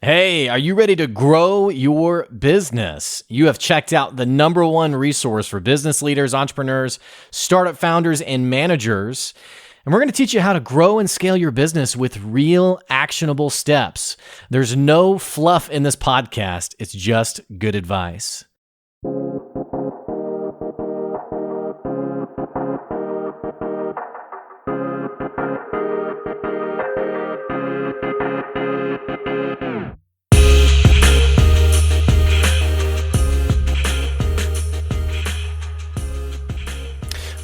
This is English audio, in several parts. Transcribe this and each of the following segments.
Hey, are you ready to grow your business? You have checked out the number one resource for business leaders, entrepreneurs, startup founders, and managers. And we're going to teach you how to grow and scale your business with real actionable steps. There's no fluff in this podcast. It's just good advice.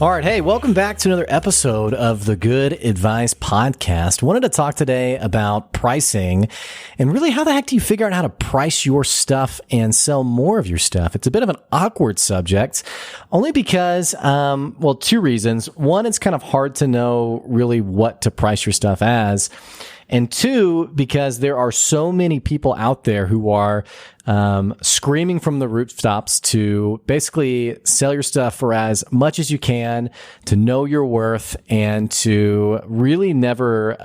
All right. Hey, welcome back to another episode of the Good Advice Podcast. Wanted to talk today about pricing and really how the heck do you figure out how to price your stuff and sell more of your stuff? It's a bit of an awkward subject only because, two reasons. One, it's kind of hard to know really what to price your stuff as. And two, because there are so many people out there who are screaming from the rooftops to basically sell your stuff for as much as you can, to know your worth, and to really never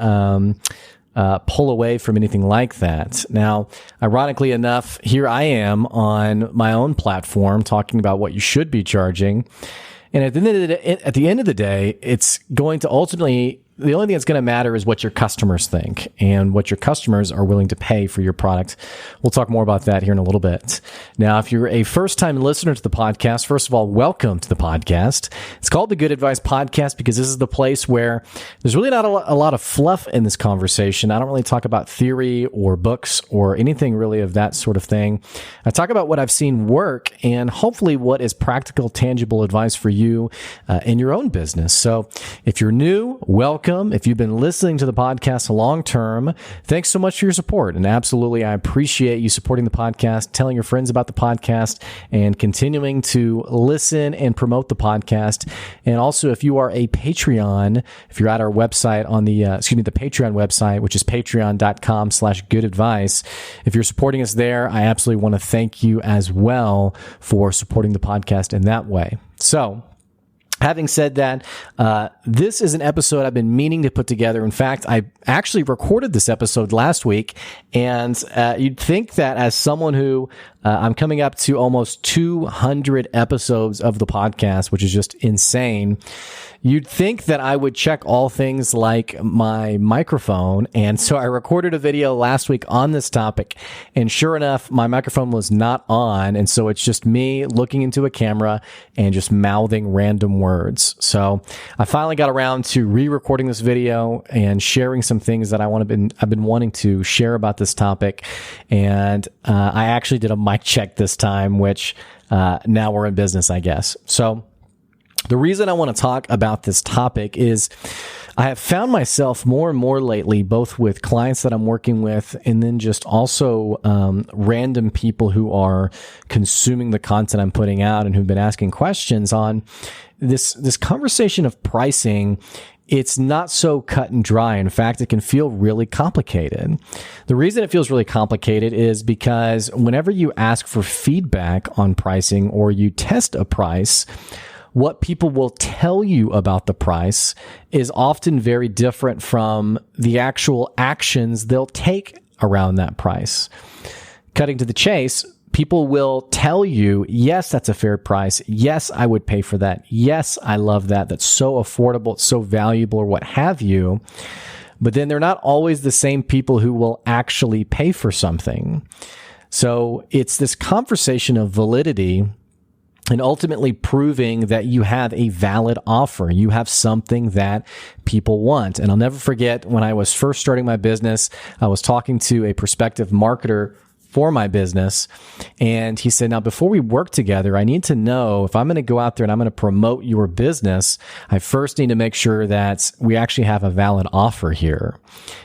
pull away from anything like that. Now, ironically enough, here I am on my own platform talking about what you should be charging. And at the end of the day, it's going to ultimately, the only thing that's going to matter is what your customers think and what your customers are willing to pay for your product. We'll talk more about that here in a little bit. Now, if you're a first-time listener to the podcast, first of all, welcome to the podcast. It's called the Good Advice Podcast because this is the place where there's really not a lot of fluff in this conversation. I don't really talk about theory or books or anything really of that sort of thing. I talk about what I've seen work and hopefully what is practical, tangible advice for you in your own business. So if you're new, welcome. If you've been listening to the podcast long term, thanks so much for your support. And absolutely, I appreciate you supporting the podcast, telling your friends about the podcast, and continuing to listen and promote the podcast. And also, if you are a Patreon, if you're at our website on the Patreon website, which is patreon.com/goodadvice, if you're supporting us there, I absolutely want to thank you as well for supporting the podcast in that way. So, having said that, this is an episode I've been meaning to put together. In fact, I actually recorded this episode last week, and you'd think that as someone who I'm coming up to almost 200 episodes of the podcast, which is just insane. You'd think that I would check all things like my microphone. And so I recorded a video last week on this topic. And sure enough, my microphone was not on. And so it's just me looking into a camera and just mouthing random words. So I finally got around to re-recording this video and sharing some things that I've been wanting to share about this topic. And I actually did a mic check this time, which now we're in business, I guess. So the reason I want to talk about this topic is I have found myself more and more lately, both with clients that I'm working with and then just also random people who are consuming the content I'm putting out and who've been asking questions on this conversation of pricing. It's not so cut and dry. In fact, it can feel really complicated. The reason it feels really complicated is because whenever you ask for feedback on pricing or you test a price, what people will tell you about the price is often very different from the actual actions they'll take around that price. Cutting to the chase, people will tell you, yes, that's a fair price. Yes, I would pay for that. Yes, I love that. That's so affordable. It's so valuable, or what have you. But then they're not always the same people who will actually pay for something. So it's this conversation of validity and ultimately proving that you have a valid offer. You have something that people want. And I'll never forget when I was first starting my business, I was talking to a prospective marketer for my business. And he said, now, before we work together, I need to know if I'm going to go out there and I'm going to promote your business, I first need to make sure that we actually have a valid offer here.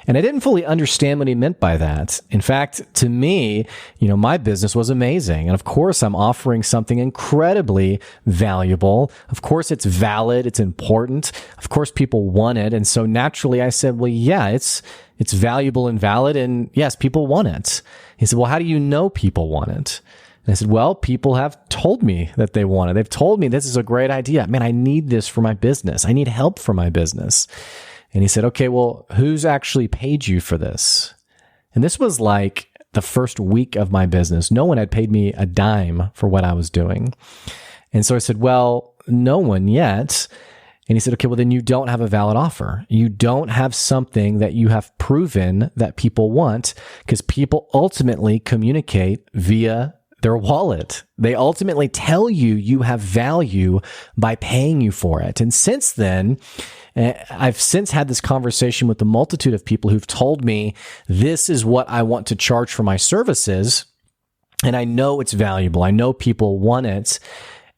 And I didn't fully understand what he meant by that. In fact, to me, my business was amazing. And of course, I'm offering something incredibly valuable. Of course, it's valid. It's important. Of course, people want it. And so naturally I said, well, yeah, it's valuable and valid. And yes, people want it. He said, well, how do you know people want it? And I said, well, people have told me that they want it. They've told me this is a great idea. Man, I need this for my business. I need help for my business. And he said, okay, well, who's actually paid you for this? And this was like the first week of my business. No one had paid me a dime for what I was doing. And so I said, well, no one yet. And he said, okay, well, then you don't have a valid offer. You don't have something that you have proven that people want, because people ultimately communicate via their wallet. They ultimately tell you you have value by paying you for it. And since then, I've since had this conversation with a multitude of people who've told me this is what I want to charge for my services. And I know it's valuable. I know people want it.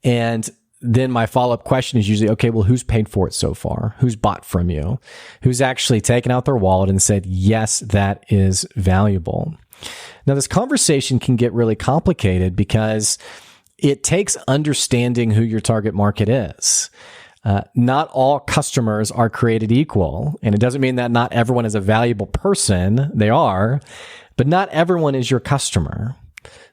And then my follow-up question is usually, okay, well, who's paid for it so far? Who's bought from you? Who's actually taken out their wallet and said, yes, that is valuable? Now, this conversation can get really complicated because it takes understanding who your target market is. Not all customers are created equal. And it doesn't mean that not everyone is a valuable person. They are, but not everyone is your customer.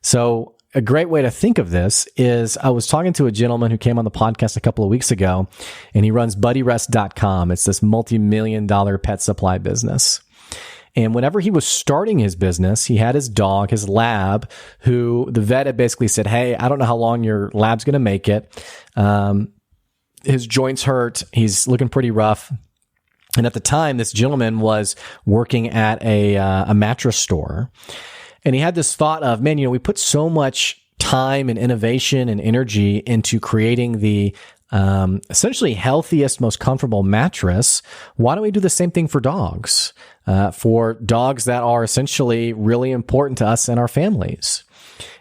So a great way to think of this is I was talking to a gentleman who came on the podcast a couple of weeks ago, and he runs BuddyRest.com. It's this multi-million-dollar pet supply business. And whenever he was starting his business, he had his dog, his lab, who the vet had basically said, hey, I don't know how long your lab's going to make it. His joints hurt. He's looking pretty rough. And at the time, this gentleman was working at a mattress store. And he had this thought of, man, we put so much time and innovation and energy into creating the essentially healthiest, most comfortable mattress. Why don't we do the same thing for dogs? For dogs that are essentially really important to us and our families.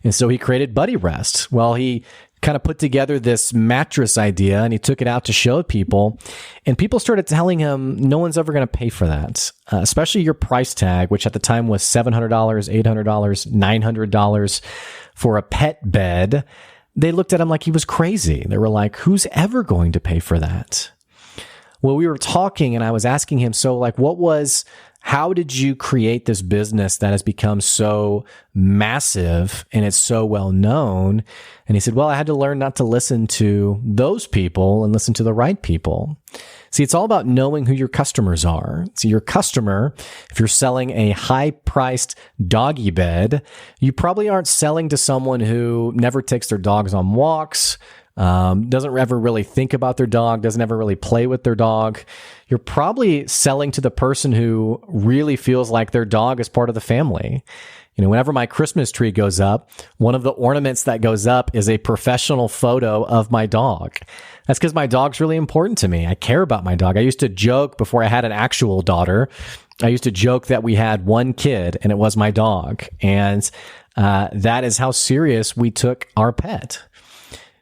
And so he created BuddyRest. Well, he kind of put together this mattress idea, and he took it out to show people, and people started telling him no one's ever going to pay for that, especially your price tag, which at the time was $700, $800, $900 for a pet bed. They looked at him like he was crazy. They were like, who's ever going to pay for that? Well, we were talking, and I was asking him, so like, how did you create this business that has become so massive and it's so well known? And he said, well, I had to learn not to listen to those people and listen to the right people. See, it's all about knowing who your customers are. So your customer, if you're selling a high-priced doggy bed, you probably aren't selling to someone who never takes their dogs on walks, doesn't ever really think about their dog, doesn't ever really play with their dog. You're probably selling to the person who really feels like their dog is part of the family. Whenever my Christmas tree goes up, one of the ornaments that goes up is a professional photo of my dog. That's because my dog's really important to me. I care about my dog. I used to joke before I had an actual daughter. I used to joke that we had one kid and it was my dog. And that is how serious we took our pet.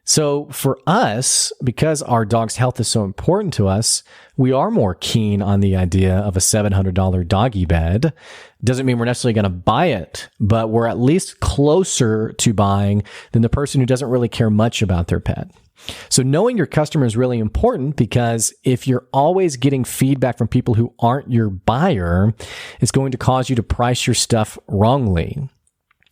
So for us, because our dog's health is so important to us, we are more keen on the idea of a $700 doggy bed. Doesn't mean we're necessarily going to buy it, but we're at least closer to buying than the person who doesn't really care much about their pet. So knowing your customer is really important, because if you're always getting feedback from people who aren't your buyer, it's going to cause you to price your stuff wrongly.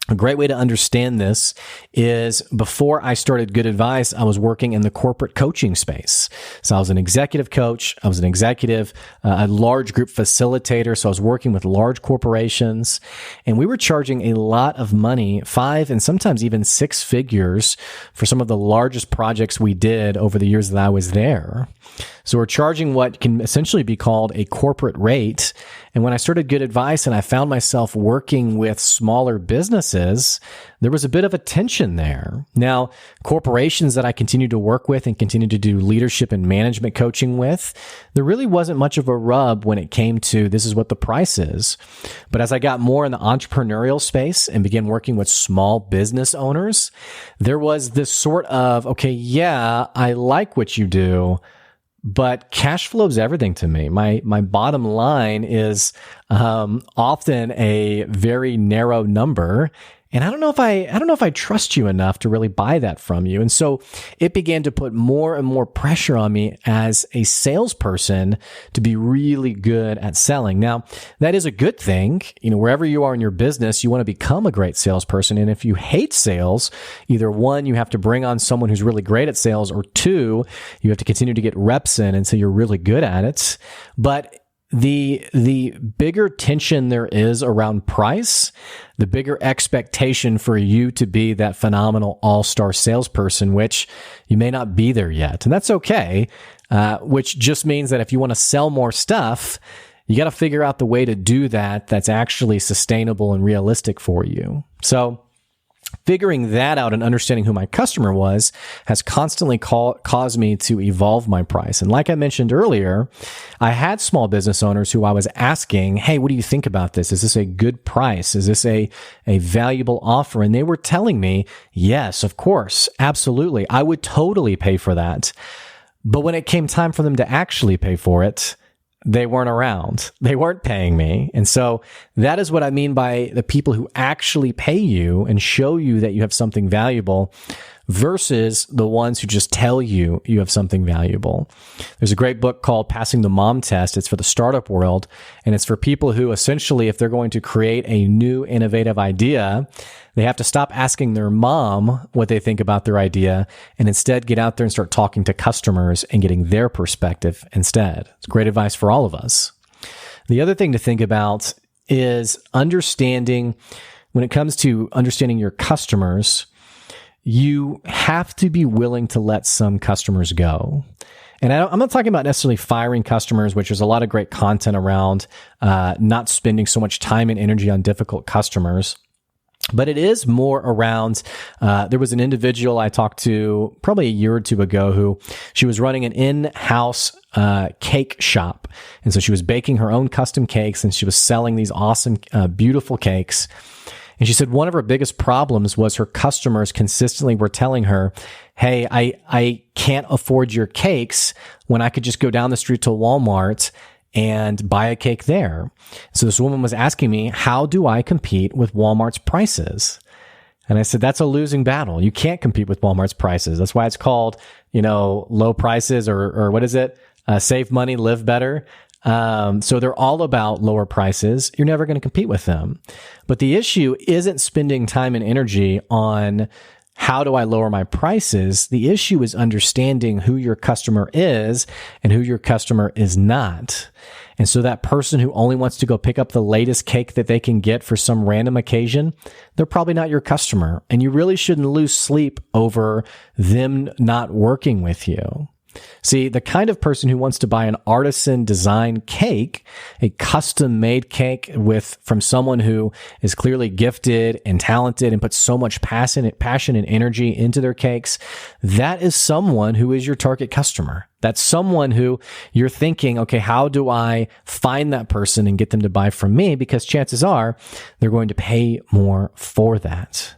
A great way to understand this is before I started Good Advice, I was working in the corporate coaching space. So I was an executive coach. I was an executive, a large group facilitator. So I was working with large corporations, and we were charging a lot of money, 5 and sometimes even 6 figures, for some of the largest projects we did over the years that I was there. So we're charging what can essentially be called a corporate rate. And when I started Good Advice and I found myself working with smaller businesses, there was a bit of a tension there. Now, corporations that I continue to work with and continue to do leadership and management coaching with, there really wasn't much of a rub when it came to this is what the price is. But as I got more in the entrepreneurial space and began working with small business owners, there was this sort of, okay, yeah, I like what you do, but cash flow is everything to me. My bottom line is often a very narrow number, and I don't know if I trust you enough to really buy that from you. And so it began to put more and more pressure on me as a salesperson to be really good at selling. Now, that is a good thing. Wherever you are in your business, you want to become a great salesperson. And if you hate sales, either one, you have to bring on someone who's really great at sales, or two, you have to continue to get reps in until you're really good at it. But the bigger tension there is around price, the bigger expectation for you to be that phenomenal all-star salesperson, which you may not be there yet. And that's okay, which just means that if you want to sell more stuff, you got to figure out the way to do that that's actually sustainable and realistic for you. So figuring that out and understanding who my customer was has constantly caused me to evolve my price. And like I mentioned earlier, I had small business owners who I was asking, hey, what do you think about this? Is this a good price? Is this a valuable offer? And they were telling me, yes, of course, absolutely. I would totally pay for that. But when it came time for them to actually pay for it, they weren't around. They weren't paying me. And so that is what I mean by the people who actually pay you and show you that you have something valuable versus the ones who just tell you you have something valuable. There's a great book called Passing the Mom Test. It's for the startup world, and it's for people who essentially, if they're going to create a new innovative idea, they have to stop asking their mom what they think about their idea and instead get out there and start talking to customers and getting their perspective instead. It's great advice for all of us. The other thing to think about is understanding, when it comes to understanding your customers, you have to be willing to let some customers go. And I'm not talking about necessarily firing customers, which there's a lot of great content around not spending so much time and energy on difficult customers. But it is more around, there was an individual I talked to probably a year or two ago who she was running an in-house cake shop. And so she was baking her own custom cakes and she was selling these awesome, beautiful cakes. And she said one of her biggest problems was her customers consistently were telling her, hey, I can't afford your cakes when I could just go down the street to Walmart and buy a cake there. So this woman was asking me, how do I compete with Walmart's prices? And I said, that's a losing battle. You can't compete with Walmart's prices. That's why it's called, low prices or what is it? Save money, live better. So they're all about lower prices. You're never going to compete with them. But the issue isn't spending time and energy on how do I lower my prices? The issue is understanding who your customer is and who your customer is not. And so that person who only wants to go pick up the latest cake that they can get for some random occasion, they're probably not your customer. And you really shouldn't lose sleep over them not working with you. See, the kind of person who wants to buy an artisan design cake, a custom made cake from someone who is clearly gifted and talented and puts so much passion and energy into their cakes, that is someone who is your target customer. That's someone who you're thinking, okay, how do I find that person and get them to buy from me? Because chances are they're going to pay more for that.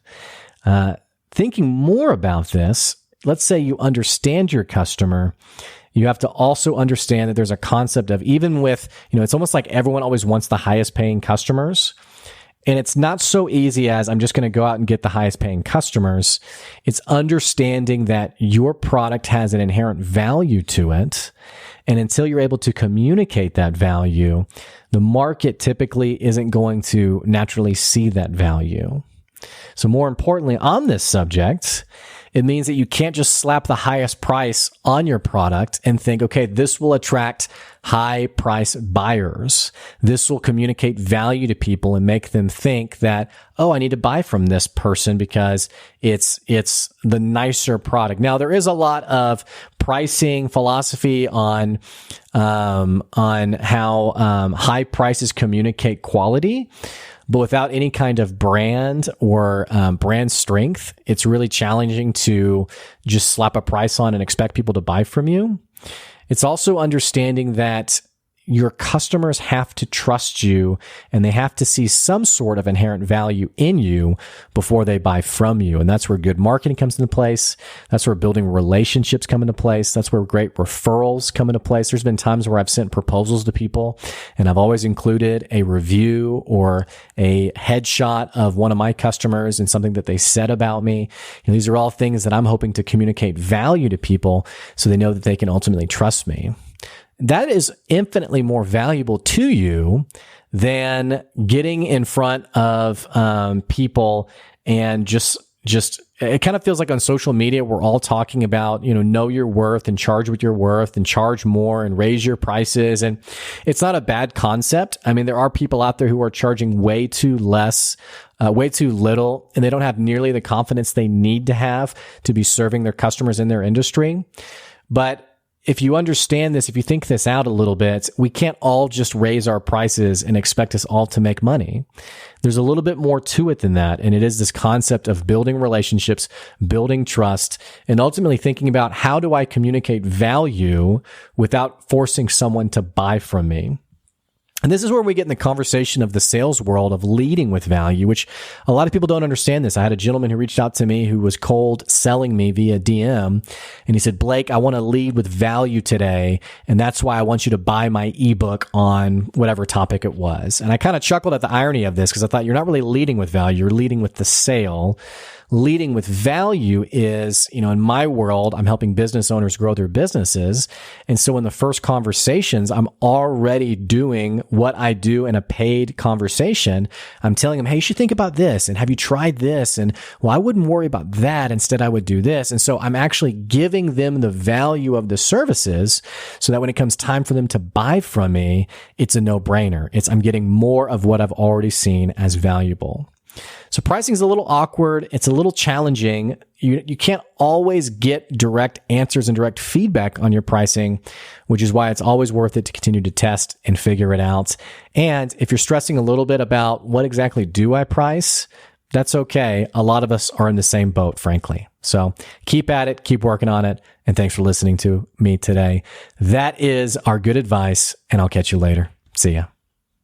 Thinking more about this, let's say you understand your customer, you have to also understand that there's a concept of, even with, it's almost like everyone always wants the highest paying customers. And it's not so easy as I'm just going to go out and get the highest paying customers. It's understanding that your product has an inherent value to it. And until you're able to communicate that value, the market typically isn't going to naturally see that value. So more importantly, on this subject, it means that you can't just slap the highest price on your product and think, okay, this will attract high price buyers. This will communicate value to people and make them think that, oh, I need to buy from this person because it's the nicer product. Now, there is a lot of pricing philosophy on how high prices communicate quality. But without any kind of brand or brand strength, it's really challenging to just slap a price on and expect people to buy from you. It's also understanding that your customers have to trust you and they have to see some sort of inherent value in you before they buy from you. And that's where good marketing comes into place. That's where building relationships come into place. That's where great referrals come into place. There's been times where I've sent proposals to people and I've always included a review or a headshot of one of my customers and something that they said about me. These are all things that I'm hoping to communicate value to people so they know that they can ultimately trust me. That is infinitely more valuable to you than getting in front of people and just it kind of feels like on social media, we're all talking about, know your worth and charge what you're worth and charge more and raise your prices. And it's not a bad concept. I mean, there are people out there who are charging way too little, and they don't have nearly the confidence they need to have to be serving their customers in their industry. But if you understand this, if you think this out a little bit, we can't all just raise our prices and expect us all to make money. There's a little bit more to it than that. And it is this concept of building relationships, building trust, and ultimately thinking about how do I communicate value without forcing someone to buy from me. And this is where we get in the conversation of the sales world of leading with value, which a lot of people don't understand this. I had a gentleman who reached out to me who was cold selling me via DM. And he said, Blake, I want to lead with value today. And that's why I want you to buy my ebook on whatever topic it was. And I kind of chuckled at the irony of this because I thought you're not really leading with value. You're leading with the sale. Leading with value is, in my world, I'm helping business owners grow their businesses. And so in the first conversations, I'm already doing what I do in a paid conversation. I'm telling them, hey, you should think about this. And have you tried this? And well, I wouldn't worry about that. Instead, I would do this. And so I'm actually giving them the value of the services so that when it comes time for them to buy from me, it's a no-brainer. I'm getting more of what I've already seen as valuable. So pricing is a little awkward. It's a little challenging. You can't always get direct answers and direct feedback on your pricing, which is why it's always worth it to continue to test and figure it out. And if you're stressing a little bit about what exactly do I price, that's okay. A lot of us are in the same boat, frankly. So keep at it, keep working on it. And thanks for listening to me today. That is our good advice, and I'll catch you later. See ya.